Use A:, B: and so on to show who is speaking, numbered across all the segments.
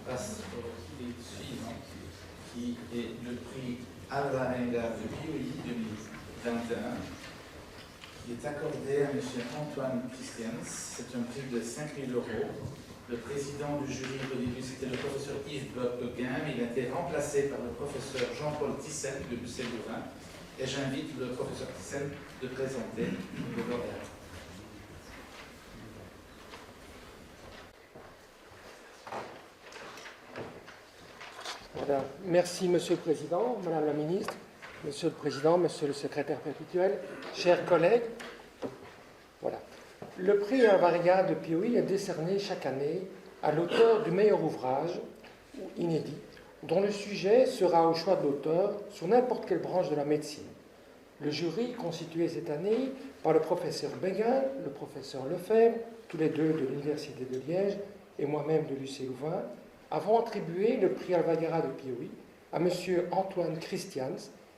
A: passe au prix suivant, qui est le prix Alva Engar de POI 2021, qui est accordé à M. Antoine Christians. C'est un prix de 5 000 €. Le président du jury redébuté, c'était le professeur Yves Beguin, mais il a été remplacé par le professeur Jean-Paul Thyssen de Bussé-Louvain. Et j'invite le professeur Thyssen de présenter le lauréat.
B: Voilà. Merci, Monsieur le Président, Madame la Ministre, Monsieur le Président, Monsieur le Secrétaire perpétuel, chers collègues. Voilà. Le prix Alvarenga de POI est décerné chaque année à l'auteur du meilleur ouvrage, inédit, dont le sujet sera au choix de l'auteur sur n'importe quelle branche de la médecine. Le jury, constitué cette année par le professeur Beguin, le professeur Lefebvre, tous les deux de l'Université de Liège, et moi-même de l'UC Louvain, avons attribué le prix Alvarenga de POI à M. Antoine Christians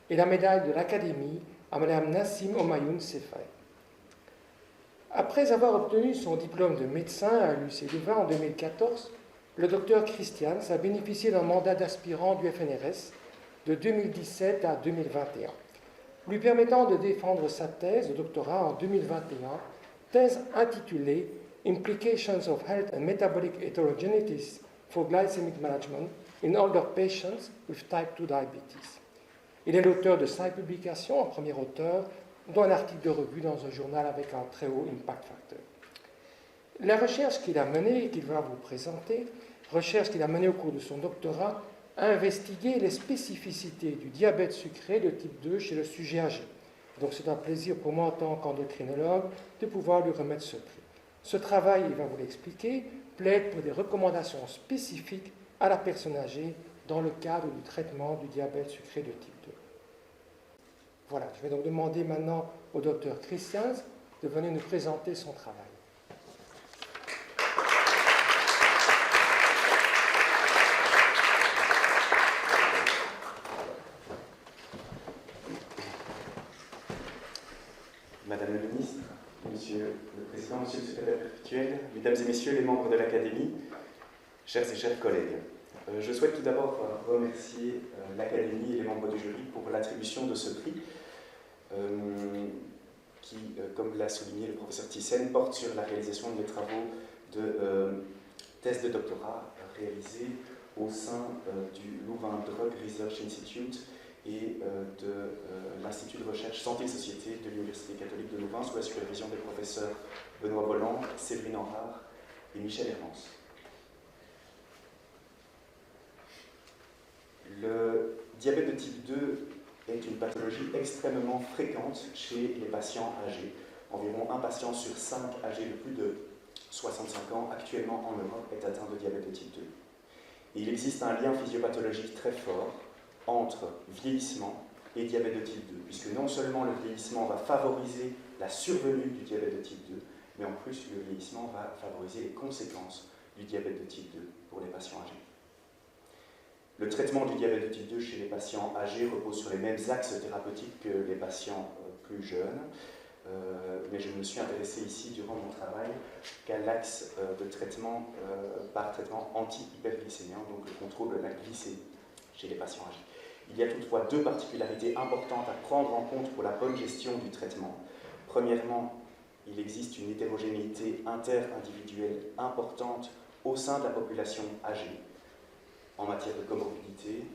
B: et la médaille de l'Académie à Mme Nassim Omayoun Sefai. Après avoir obtenu son diplôme de médecin à l'UC Louvain en 2014, le docteur Christians a bénéficié d'un mandat d'aspirant du FNRS de 2017 à 2021, lui permettant de défendre sa thèse de doctorat en 2021, thèse intitulée « Implications of Health and Metabolic Heterogeneities for Glycemic Management in Older Patients with Type 2 Diabetes ». Il est l'auteur de 5 publications, en premier auteur, dont un article de revue dans un journal avec un très haut impact factor. La recherche qu'il a menée et qu'il va vous présenter, recherche qu'il a menée au cours de son doctorat, a investigué les spécificités du diabète sucré de type 2 chez le sujet âgé. Donc c'est un plaisir pour moi en tant qu'endocrinologue de pouvoir lui remettre ce prix. Ce travail, il va vous l'expliquer, plaide pour des recommandations spécifiques à la personne âgée dans le cadre du traitement du diabète sucré de type 2. Voilà, je vais donc demander maintenant au docteur Christians de venir nous présenter son travail.
C: Madame la Ministre, Monsieur le Président, Monsieur le Secrétaire perpétuel, Mesdames et Messieurs les membres de l'Académie, chers et chers collègues. Je souhaite tout d'abord remercier l'Académie et les membres du jury pour l'attribution de ce prix qui, comme l'a souligné le professeur Thyssen, porte sur la réalisation des travaux de thèse de doctorat réalisés au sein du Louvain Drug Research Institute et de l'Institut de recherche Santé et Société de l'Université catholique de Louvain sous la supervision des professeurs Benoît Bolland, Séverine Henrard et Michel Hermance. Le diabète de type 2 est une pathologie extrêmement fréquente chez les patients âgés. Environ un patient sur 5 âgés de plus de 65 ans actuellement en Europe est atteint de diabète de type 2. Et il existe un lien physiopathologique très fort entre vieillissement et diabète de type 2, puisque non seulement le vieillissement va favoriser la survenue du diabète de type 2, mais en plus le vieillissement va favoriser les conséquences du diabète de type 2 pour les patients âgés. Le traitement du diabète de type 2 chez les patients âgés repose sur les mêmes axes thérapeutiques que les patients plus jeunes, mais je me suis intéressé ici durant mon travail qu'à l'axe de traitement par traitement anti-hyperglycémien, donc le contrôle de la glycémie chez les patients âgés. Il y a toutefois 2 particularités importantes à prendre en compte pour la bonne gestion du traitement. Premièrement, il existe une hétérogénéité inter-individuelle importante au sein de la population âgée en matière de comorbidité,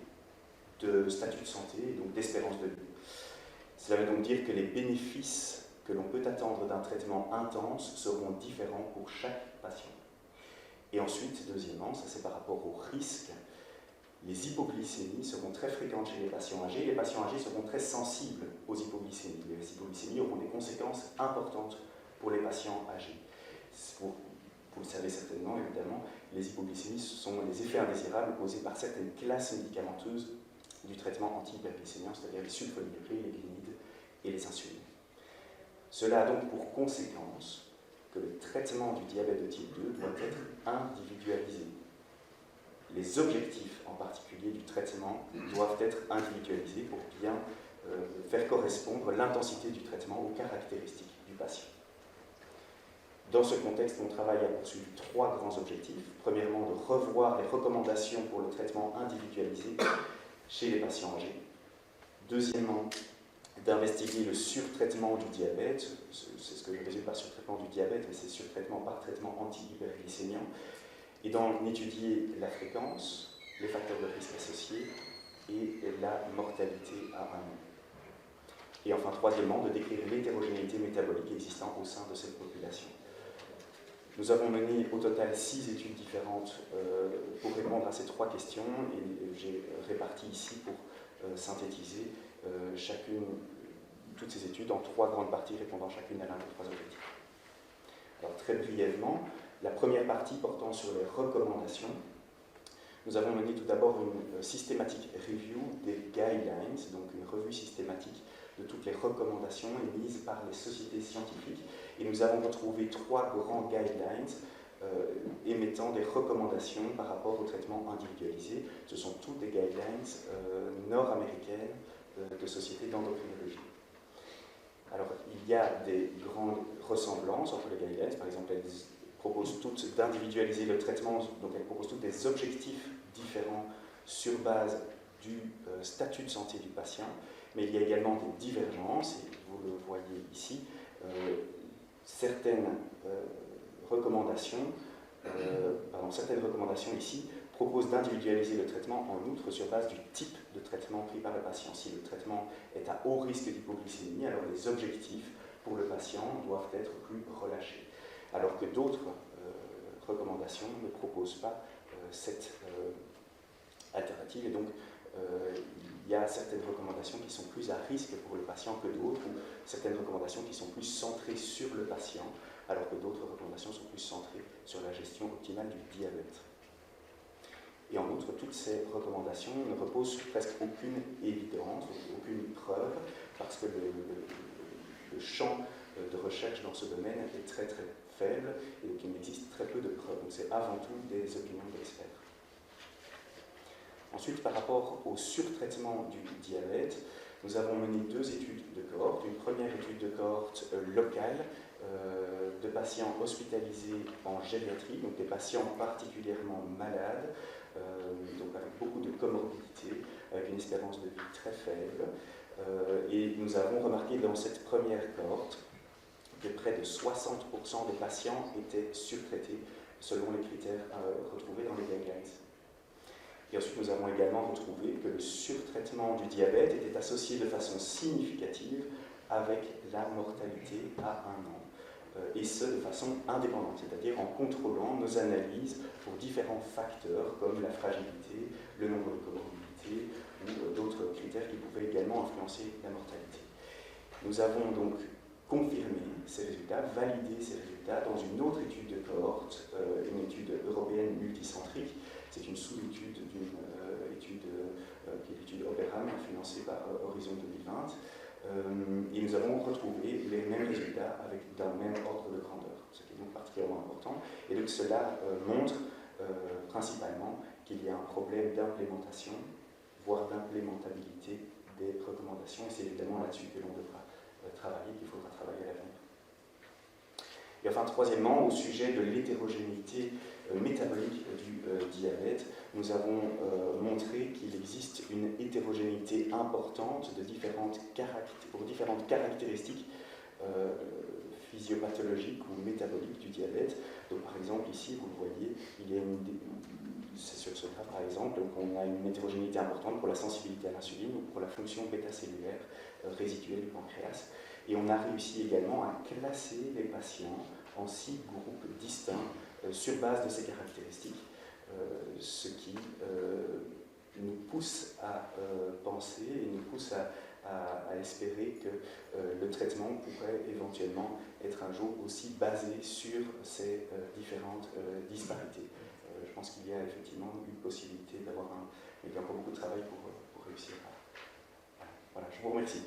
C: de statut de santé et donc d'espérance de vie. Cela veut donc dire que les bénéfices que l'on peut attendre d'un traitement intense seront différents pour chaque patient. Et ensuite, deuxièmement, ça c'est par rapport au risque, les hypoglycémies seront très fréquentes chez les patients âgés. Les patients âgés seront très sensibles aux hypoglycémies. Les hypoglycémies auront des conséquences importantes pour les patients âgés. Vous le savez certainement, évidemment, les hypoglycémies sont les effets indésirables causés par certaines classes médicamenteuses du traitement anti-hyperglycémien, c'est-à-dire les sulfonylurées, les glinides et les insulines. Cela a donc pour conséquence que le traitement du diabète de type 2 doit être individualisé. Les objectifs en particulier du traitement doivent être individualisés pour bien faire correspondre l'intensité du traitement aux caractéristiques du patient. Dans ce contexte, mon travail a poursuivi 3 grands objectifs. Premièrement, de revoir les recommandations pour le traitement individualisé chez les patients âgés. Deuxièmement, d'investiguer le surtraitement du diabète. C'est ce que je résume par surtraitement du diabète, mais c'est surtraitement par traitement anti-hyperglycémiant. Et d'en étudier la fréquence, les facteurs de risque associés et la mortalité à un an. Et enfin, troisièmement, de décrire l'hétérogénéité métabolique existant au sein de cette population. Nous avons mené au total 6 études différentes pour répondre à ces 3 questions, et j'ai réparti ici pour synthétiser toutes ces études en 3 grandes parties répondant chacune à l'un des 3 objectifs. Alors très brièvement, la première partie portant sur les recommandations. Nous avons mené tout d'abord une systématique review des guidelines, donc une revue systématique de toutes les recommandations émises par les sociétés scientifiques. Et nous avons retrouvé 3 grands guidelines émettant des recommandations par rapport au traitement individualisé. Ce sont toutes des guidelines nord-américaines de sociétés d'endocrinologie. Alors, il y a des grandes ressemblances entre les guidelines. Par exemple, elles proposent toutes d'individualiser le traitement, donc elles proposent toutes des objectifs différents sur base du statut de santé du patient. Mais il y a également des divergences, et vous le voyez ici, certaines recommandations ici proposent d'individualiser le traitement en outre sur base du type de traitement pris par le patient. Si le traitement est à haut risque d'hypoglycémie, alors les objectifs pour le patient doivent être plus relâchés. Alors que d'autres recommandations ne proposent pas cette alternative, et donc il y a certaines recommandations qui sont plus à risque pour le patient que d'autres, ou certaines recommandations qui sont plus centrées sur le patient, alors que d'autres recommandations sont plus centrées sur la gestion optimale du diabète. Et en outre, toutes ces recommandations ne reposent sur presque aucune évidence, aucune preuve, parce que le champ de recherche dans ce domaine est très très faible, et donc il existe très peu de preuves. Donc c'est avant tout des opinions d'experts. Ensuite, par rapport au surtraitement du diabète, nous avons mené 2 études de cohorte. Une première étude de cohorte locale de patients hospitalisés en gériatrie, donc des patients particulièrement malades, donc avec beaucoup de comorbidités, avec une espérance de vie très faible. Et nous avons remarqué dans cette première cohorte que près de 60% des patients étaient surtraités selon les critères retrouvés dans les guidelines. Et ensuite, nous avons également retrouvé que le surtraitement du diabète était associé de façon significative avec la mortalité à 1 an, et ce de façon indépendante, c'est-à-dire en contrôlant nos analyses pour différents facteurs comme la fragilité, le nombre de comorbidités ou d'autres critères qui pouvaient également influencer la mortalité. Nous avons donc confirmé ces résultats, validé ces résultats dans une autre étude de cohorte, une étude européenne multicentrique. C'est une sous-étude d'une étude qui est l'étude Oberham, financée par Horizon 2020. Et nous avons retrouvé les mêmes résultats dans le même ordre de grandeur, ce qui est donc particulièrement important. Et donc cela montre principalement qu'il y a un problème d'implémentation, voire d'implémentabilité des recommandations. Et c'est évidemment là-dessus que l'on devra travailler, qu'il faudra travailler à l'avenir. Et enfin, troisièmement, au sujet de l'hétérogénéité métabolique du diabète, nous avons montré qu'il existe une hétérogénéité importante pour différentes caractéristiques physiopathologiques ou métaboliques du diabète. Donc, par exemple, ici, vous le voyez, c'est sur ce graphe par exemple, donc on a une hétérogénéité importante pour la sensibilité à l'insuline ou pour la fonction bêta-cellulaire résiduelle du pancréas. Et on a réussi également à classer les patients en 6 groupes distincts sur base de ces caractéristiques, ce qui nous pousse à penser et nous pousse à espérer que le traitement pourrait éventuellement être un jour aussi basé sur ces différentes disparités. Je pense qu'il y a effectivement une possibilité d'avoir il y a encore beaucoup de travail pour réussir à... Voilà, je vous remercie.